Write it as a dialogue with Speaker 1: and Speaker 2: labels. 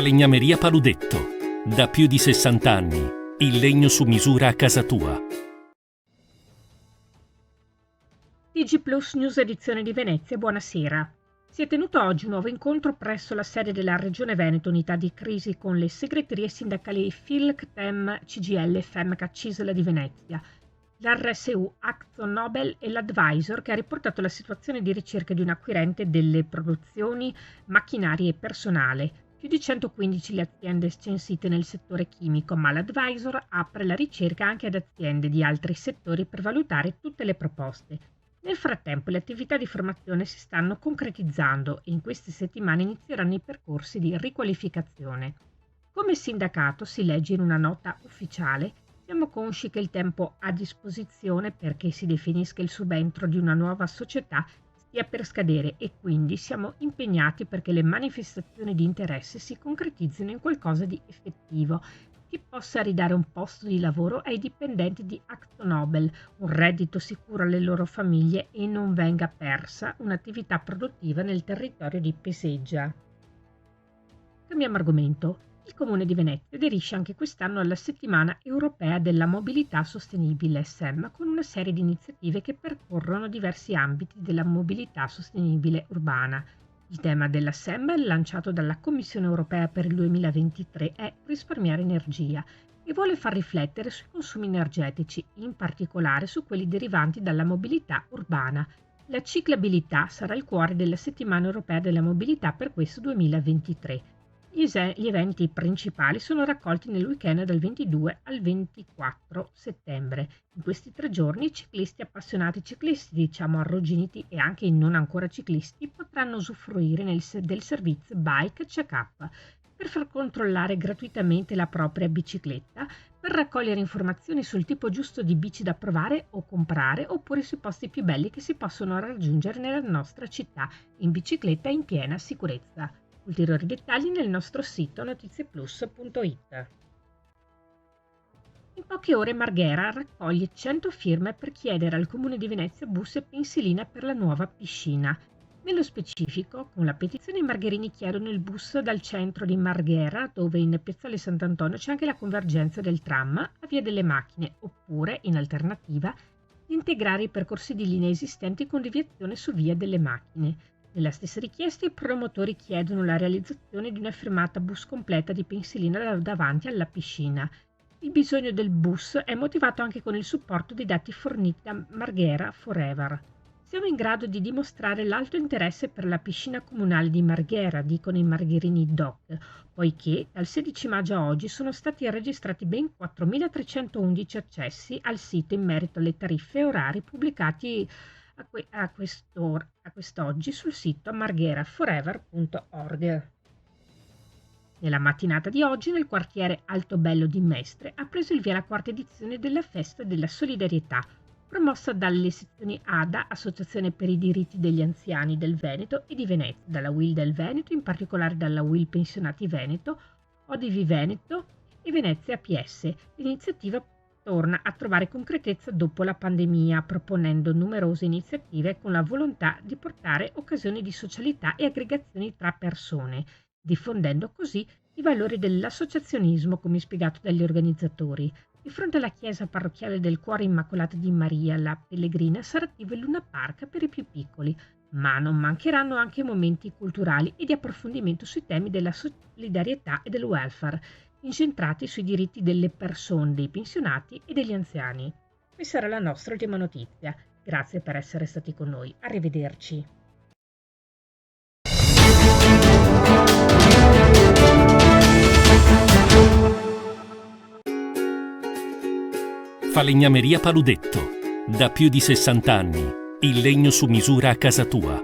Speaker 1: Falegnameria Paludetto. Da più di 60 anni. Il legno su misura a casa tua.
Speaker 2: TG Plus News edizione di Venezia, buonasera. Si è tenuto oggi un nuovo incontro presso la sede della Regione Veneto, unità di crisi, con le segreterie sindacali FILC, TEM, CGL, FEMCA, CISL di Venezia, l'RSU, AkzoNobel e l'Advisor, che ha riportato la situazione di ricerca di un acquirente delle produzioni, macchinari e personale. Più di 115 le aziende censite nel settore chimico, ma l'Advisor apre la ricerca anche ad aziende di altri settori per valutare tutte le proposte. Nel frattempo le attività di formazione si stanno concretizzando e in queste settimane inizieranno i percorsi di riqualificazione. Come sindacato, si legge in una nota ufficiale, siamo consci che il tempo a disposizione perché si definisca il subentro di una nuova società stia per scadere e quindi siamo impegnati perché le manifestazioni di interesse si concretizzino in qualcosa di effettivo, che possa ridare un posto di lavoro ai dipendenti di AkzoNobel, un reddito sicuro alle loro famiglie e non venga persa un'attività produttiva nel territorio di Peseggia. Cambiamo argomento. Il Comune di Venezia aderisce anche quest'anno alla Settimana Europea della Mobilità Sostenibile SEM con una serie di iniziative che percorrono diversi ambiti della mobilità sostenibile urbana. Il tema della SEM, lanciato dalla Commissione Europea per il 2023, è risparmiare energia e vuole far riflettere sui consumi energetici, in particolare su quelli derivanti dalla mobilità urbana. La ciclabilità sarà il cuore della Settimana Europea della Mobilità per questo 2023. Gli eventi principali sono raccolti nel weekend dal 22 al 24 settembre. In questi 3 giorni i ciclisti appassionati ciclisti, arrugginiti e anche i non ancora ciclisti potranno usufruire del servizio Bike Check-up per far controllare gratuitamente la propria bicicletta, per raccogliere informazioni sul tipo giusto di bici da provare o comprare oppure sui posti più belli che si possono raggiungere nella nostra città in bicicletta in piena sicurezza. Ulteriori dettagli nel nostro sito notizieplus.it. In poche ore Marghera raccoglie 100 firme per chiedere al Comune di Venezia bus e pensilina per la nuova piscina. Nello specifico, con la petizione i margherini chiedono il bus dal centro di Marghera, dove in Piazzale Sant'Antonio c'è anche la convergenza del tram, a Via delle Macchine, oppure, in alternativa, di integrare i percorsi di linee esistenti con deviazione su Via delle Macchine. Nella stessa richiesta i promotori chiedono la realizzazione di una fermata bus completa di pensilina davanti alla piscina. Il bisogno del bus è motivato anche con il supporto dei dati forniti da Marghera Forever. Siamo in grado di dimostrare l'alto interesse per la piscina comunale di Marghera, dicono i margherini DOC, poiché dal 16 maggio a oggi sono stati registrati ben 4.311 accessi al sito in merito alle tariffe e orari pubblicati a quest'oggi sul sito margheraforever.org. Nella mattinata di oggi nel quartiere Altobello di Mestre ha preso il via la 4ª edizione della Festa della Solidarietà, promossa dalle sezioni ADA, Associazione per i diritti degli anziani del Veneto e di Venezia, dalla UIL del Veneto, in particolare dalla UIL Pensionati Veneto, ODV Veneto e Venezia PS. L'iniziativa torna a trovare concretezza dopo la pandemia, proponendo numerose iniziative con la volontà di portare occasioni di socialità e aggregazioni tra persone, diffondendo così i valori dell'associazionismo, come spiegato dagli organizzatori. Di fronte alla chiesa parrocchiale del Cuore Immacolato di Maria, la Pellegrina, sarà attivo il Luna Park per i più piccoli, ma non mancheranno anche momenti culturali e di approfondimento sui temi della solidarietà e del welfare, incentrati sui diritti delle persone, dei pensionati e degli anziani. Questa era la nostra ultima notizia. Grazie per essere stati con noi. Arrivederci.
Speaker 1: Falegnameria Paludetto. Da più di 60 anni. Il legno su misura a casa tua.